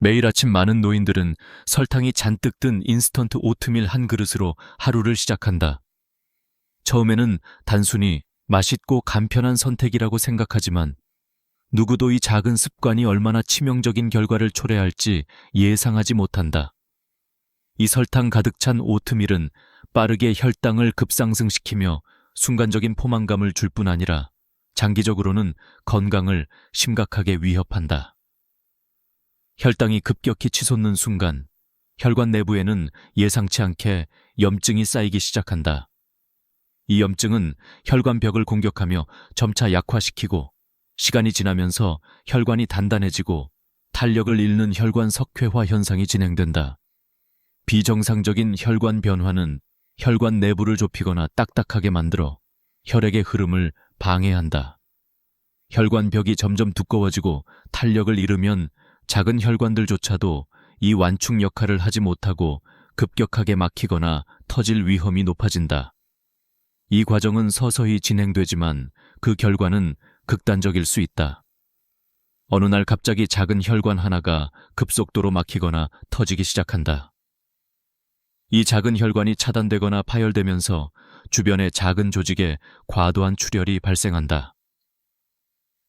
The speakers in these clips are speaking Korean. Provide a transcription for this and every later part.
매일 아침 많은 노인들은 설탕이 잔뜩 든 인스턴트 오트밀 한 그릇으로 하루를 시작한다. 처음에는 단순히 맛있고 간편한 선택이라고 생각하지만 누구도 이 작은 습관이 얼마나 치명적인 결과를 초래할지 예상하지 못한다. 이 설탕 가득 찬 오트밀은 빠르게 혈당을 급상승시키며 순간적인 포만감을 줄 뿐 아니라 장기적으로는 건강을 심각하게 위협한다. 혈당이 급격히 치솟는 순간 혈관 내부에는 예상치 않게 염증이 쌓이기 시작한다. 이 염증은 혈관벽을 공격하며 점차 약화시키고 시간이 지나면서 혈관이 단단해지고 탄력을 잃는 혈관 석회화 현상이 진행된다. 비정상적인 혈관 변화는 혈관 내부를 좁히거나 딱딱하게 만들어 혈액의 흐름을 방해한다. 혈관벽이 점점 두꺼워지고 탄력을 잃으면 작은 혈관들조차도 이 완충 역할을 하지 못하고 급격하게 막히거나 터질 위험이 높아진다. 이 과정은 서서히 진행되지만 그 결과는 극단적일 수 있다. 어느 날 갑자기 작은 혈관 하나가 급속도로 막히거나 터지기 시작한다. 이 작은 혈관이 차단되거나 파열되면서 주변의 작은 조직에 과도한 출혈이 발생한다.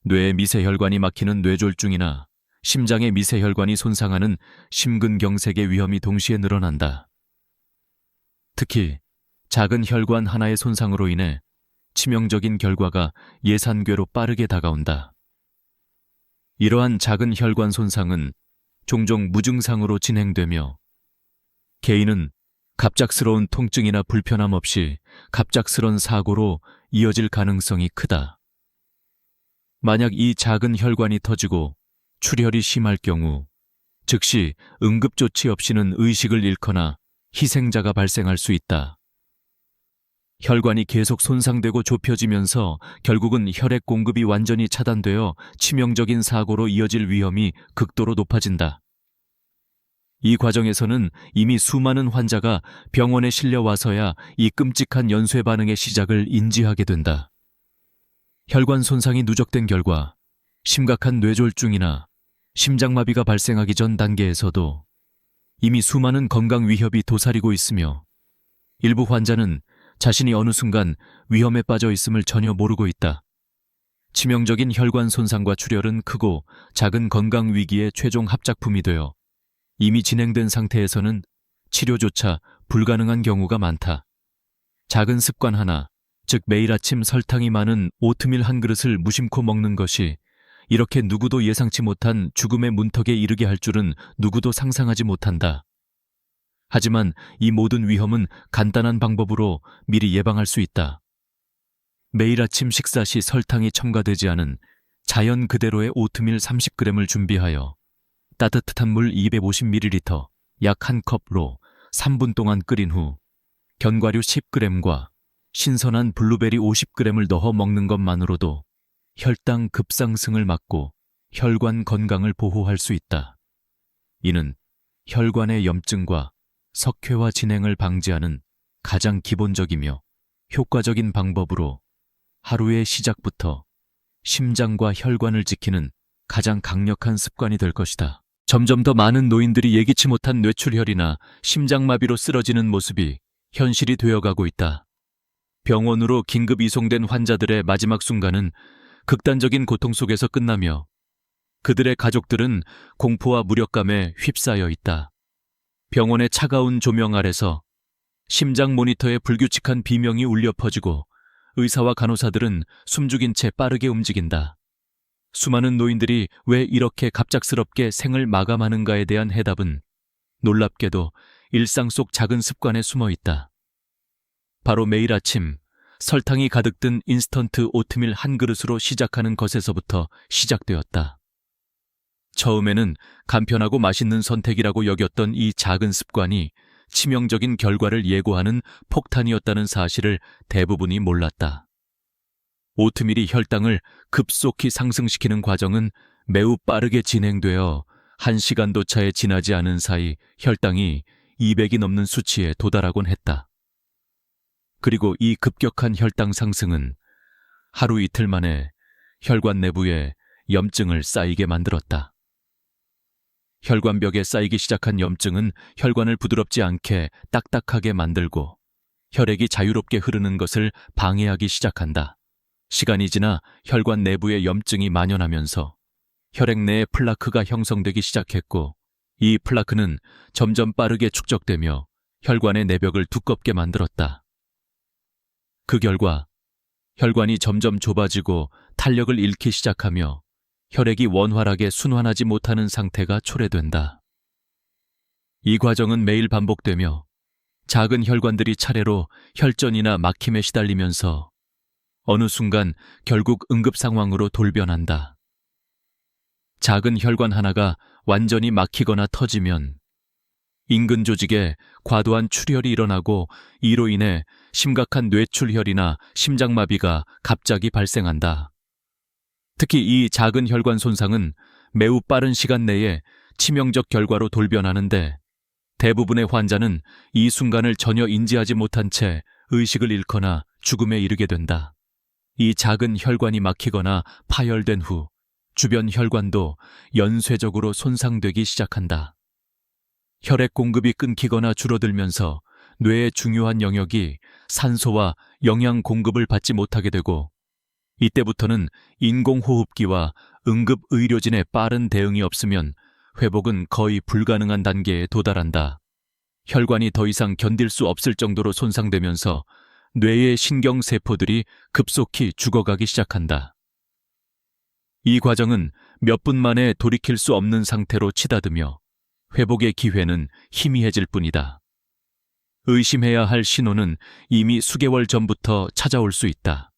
뇌의 미세혈관이 막히는 뇌졸중이나 심장의 미세혈관이 손상하는 심근경색의 위험이 동시에 늘어난다. 특히 작은 혈관 하나의 손상으로 인해 치명적인 결과가 예산궤로 빠르게 다가온다. 이러한 작은 혈관 손상은 종종 무증상으로 진행되며 개인은 갑작스러운 통증이나 불편함 없이 갑작스런 사고로 이어질 가능성이 크다. 만약 이 작은 혈관이 터지고 출혈이 심할 경우 즉시 응급조치 없이는 의식을 잃거나 희생자가 발생할 수 있다. 혈관이 계속 손상되고 좁혀지면서 결국은 혈액 공급이 완전히 차단되어 치명적인 사고로 이어질 위험이 극도로 높아진다. 이 과정에서는 이미 수많은 환자가 병원에 실려와서야 이 끔찍한 연쇄 반응의 시작을 인지하게 된다. 혈관 손상이 누적된 결과 심각한 뇌졸중이나 심장마비가 발생하기 전 단계에서도 이미 수많은 건강 위협이 도사리고 있으며 일부 환자는 자신이 어느 순간 위험에 빠져 있음을 전혀 모르고 있다. 치명적인 혈관 손상과 출혈은 크고 작은 건강 위기의 최종 합작품이 되어 이미 진행된 상태에서는 치료조차 불가능한 경우가 많다. 작은 습관 하나, 즉 매일 아침 설탕이 많은 오트밀 한 그릇을 무심코 먹는 것이 이렇게 누구도 예상치 못한 죽음의 문턱에 이르게 할 줄은 누구도 상상하지 못한다. 하지만 이 모든 위험은 간단한 방법으로 미리 예방할 수 있다. 매일 아침 식사 시 설탕이 첨가되지 않은 자연 그대로의 오트밀 30g을 준비하여 따뜻한 물 250ml, 약 1컵로 3분 동안 끓인 후 견과류 10g과 신선한 블루베리 50g을 넣어 먹는 것만으로도 혈당 급상승을 막고 혈관 건강을 보호할 수 있다. 이는 혈관의 염증과 석회화 진행을 방지하는 가장 기본적이며 효과적인 방법으로 하루의 시작부터 심장과 혈관을 지키는 가장 강력한 습관이 될 것이다. 점점 더 많은 노인들이 예기치 못한 뇌출혈이나 심장마비로 쓰러지는 모습이 현실이 되어가고 있다. 병원으로 긴급 이송된 환자들의 마지막 순간은 극단적인 고통 속에서 끝나며 그들의 가족들은 공포와 무력감에 휩싸여 있다. 병원의 차가운 조명 아래서 심장 모니터의 불규칙한 비명이 울려 퍼지고 의사와 간호사들은 숨죽인 채 빠르게 움직인다. 수많은 노인들이 왜 이렇게 갑작스럽게 생을 마감하는가에 대한 해답은 놀랍게도 일상 속 작은 습관에 숨어 있다. 바로 매일 아침 설탕이 가득 든 인스턴트 오트밀 한 그릇으로 시작하는 것에서부터 시작되었다. 처음에는 간편하고 맛있는 선택이라고 여겼던 이 작은 습관이 치명적인 결과를 예고하는 폭탄이었다는 사실을 대부분이 몰랐다. 오트밀이 혈당을 급속히 상승시키는 과정은 매우 빠르게 진행되어 1시간도 차에 지나지 않은 사이 혈당이 200이 넘는 수치에 도달하곤 했다. 그리고 이 급격한 혈당 상승은 하루 이틀 만에 혈관 내부에 염증을 쌓이게 만들었다. 혈관벽에 쌓이기 시작한 염증은 혈관을 부드럽지 않게 딱딱하게 만들고 혈액이 자유롭게 흐르는 것을 방해하기 시작한다. 시간이 지나 혈관 내부에 염증이 만연하면서 혈액 내에 플라크가 형성되기 시작했고, 이 플라크는 점점 빠르게 축적되며 혈관의 내벽을 두껍게 만들었다. 그 결과 혈관이 점점 좁아지고 탄력을 잃기 시작하며 혈액이 원활하게 순환하지 못하는 상태가 초래된다. 이 과정은 매일 반복되며 작은 혈관들이 차례로 혈전이나 막힘에 시달리면서 어느 순간 결국 응급 상황으로 돌변한다. 작은 혈관 하나가 완전히 막히거나 터지면 인근 조직에 과도한 출혈이 일어나고 이로 인해 심각한 뇌출혈이나 심장마비가 갑자기 발생한다. 특히 이 작은 혈관 손상은 매우 빠른 시간 내에 치명적 결과로 돌변하는데, 대부분의 환자는 이 순간을 전혀 인지하지 못한 채 의식을 잃거나 죽음에 이르게 된다. 이 작은 혈관이 막히거나 파열된 후 주변 혈관도 연쇄적으로 손상되기 시작한다. 혈액 공급이 끊기거나 줄어들면서 뇌의 중요한 영역이 산소와 영양 공급을 받지 못하게 되고, 이때부터는 인공호흡기와 응급의료진의 빠른 대응이 없으면 회복은 거의 불가능한 단계에 도달한다. 혈관이 더 이상 견딜 수 없을 정도로 손상되면서 뇌의 신경세포들이 급속히 죽어가기 시작한다. 이 과정은 몇 분 만에 돌이킬 수 없는 상태로 치닫으며 회복의 기회는 희미해질 뿐이다. 의심해야 할 신호는 이미 수개월 전부터 찾아올 수 있다.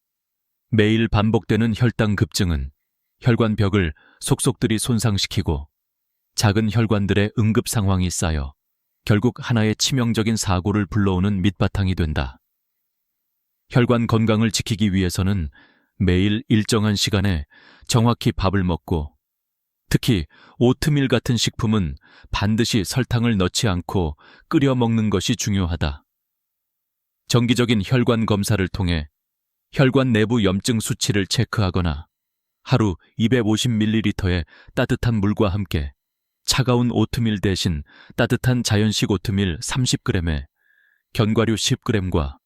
매일 반복되는 혈당 급증은 혈관벽을 속속들이 손상시키고 작은 혈관들의 응급 상황이 쌓여 결국 하나의 치명적인 사고를 불러오는 밑바탕이 된다. 혈관 건강을 지키기 위해서는 매일 일정한 시간에 정확히 밥을 먹고, 특히 오트밀 같은 식품은 반드시 설탕을 넣지 않고 끓여 먹는 것이 중요하다. 정기적인 혈관 검사를 통해 혈관 내부 염증 수치를 체크하거나 하루 250ml의 따뜻한 물과 함께 차가운 오트밀 대신 따뜻한 자연식 오트밀 30g에 견과류 10g과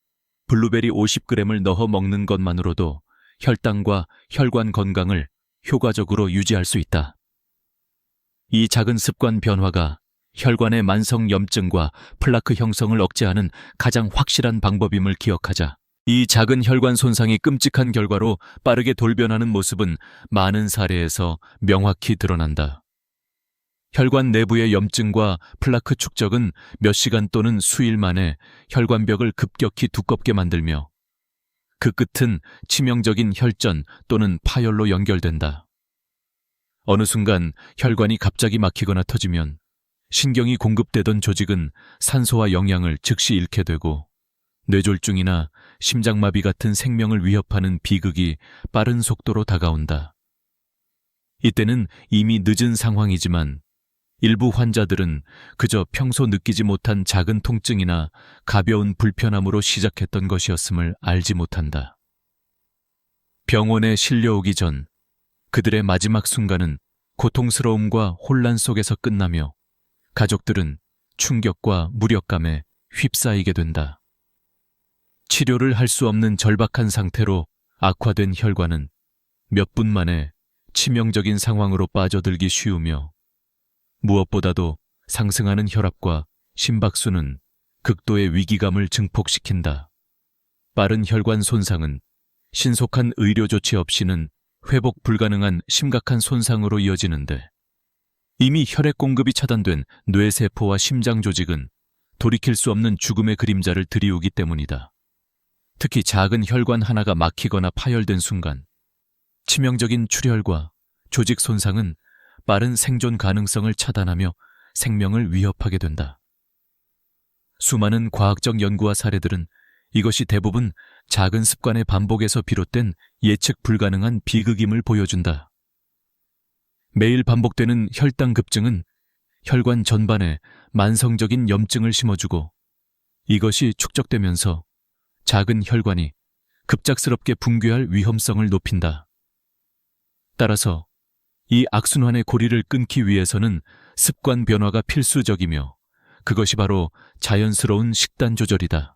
블루베리 50g을 넣어 먹는 것만으로도 혈당과 혈관 건강을 효과적으로 유지할 수 있다. 이 작은 습관 변화가 혈관의 만성 염증과 플라크 형성을 억제하는 가장 확실한 방법임을 기억하자. 이 작은 혈관 손상이 끔찍한 결과로 빠르게 돌변하는 모습은 많은 사례에서 명확히 드러난다. 혈관 내부의 염증과 플라크 축적은 몇 시간 또는 수일 만에 혈관벽을 급격히 두껍게 만들며 그 끝은 치명적인 혈전 또는 파열로 연결된다. 어느 순간 혈관이 갑자기 막히거나 터지면 신경이 공급되던 조직은 산소와 영양을 즉시 잃게 되고 뇌졸중이나 심장마비 같은 생명을 위협하는 비극이 빠른 속도로 다가온다. 이때는 이미 늦은 상황이지만 일부 환자들은 그저 평소 느끼지 못한 작은 통증이나 가벼운 불편함으로 시작했던 것이었음을 알지 못한다. 병원에 실려오기 전 그들의 마지막 순간은 고통스러움과 혼란 속에서 끝나며 가족들은 충격과 무력감에 휩싸이게 된다. 치료를 할 수 없는 절박한 상태로 악화된 혈관은 몇 분 만에 치명적인 상황으로 빠져들기 쉬우며, 무엇보다도 상승하는 혈압과 심박수는 극도의 위기감을 증폭시킨다. 빠른 혈관 손상은 신속한 의료 조치 없이는 회복 불가능한 심각한 손상으로 이어지는데, 이미 혈액 공급이 차단된 뇌세포와 심장 조직은 돌이킬 수 없는 죽음의 그림자를 들이우기 때문이다. 특히 작은 혈관 하나가 막히거나 파열된 순간 치명적인 출혈과 조직 손상은 빠른 생존 가능성을 차단하며 생명을 위협하게 된다. 수많은 과학적 연구와 사례들은 이것이 대부분 작은 습관의 반복에서 비롯된 예측 불가능한 비극임을 보여준다. 매일 반복되는 혈당 급증은 혈관 전반에 만성적인 염증을 심어주고, 이것이 축적되면서 작은 혈관이 급작스럽게 붕괴할 위험성을 높인다. 따라서 이 악순환의 고리를 끊기 위해서는 습관 변화가 필수적이며 그것이 바로 자연스러운 식단 조절이다.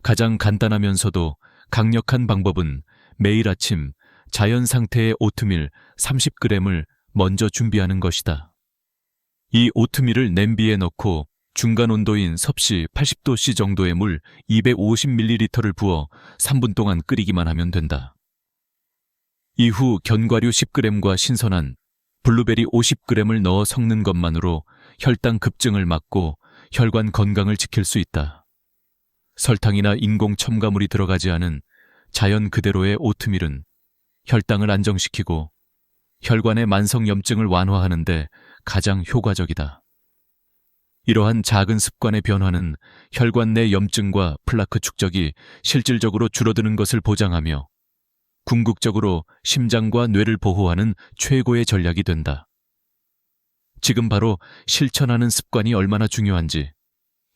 가장 간단하면서도 강력한 방법은 매일 아침 자연 상태의 오트밀 30g을 먼저 준비하는 것이다. 이 오트밀을 냄비에 넣고 중간 온도인 섭씨 80도씨 정도의 물 250ml를 부어 3분 동안 끓이기만 하면 된다. 이후 견과류 10g과 신선한 블루베리 50g을 넣어 섞는 것만으로 혈당 급증을 막고 혈관 건강을 지킬 수 있다. 설탕이나 인공 첨가물이 들어가지 않은 자연 그대로의 오트밀은 혈당을 안정시키고 혈관의 만성염증을 완화하는 데 가장 효과적이다. 이러한 작은 습관의 변화는 혈관 내 염증과 플라크 축적이 실질적으로 줄어드는 것을 보장하며 궁극적으로 심장과 뇌를 보호하는 최고의 전략이 된다. 지금 바로 실천하는 습관이 얼마나 중요한지,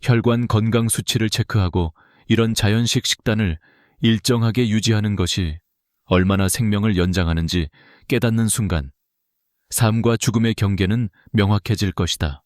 혈관 건강 수치를 체크하고 이런 자연식 식단을 일정하게 유지하는 것이 얼마나 생명을 연장하는지 깨닫는 순간 삶과 죽음의 경계는 명확해질 것이다.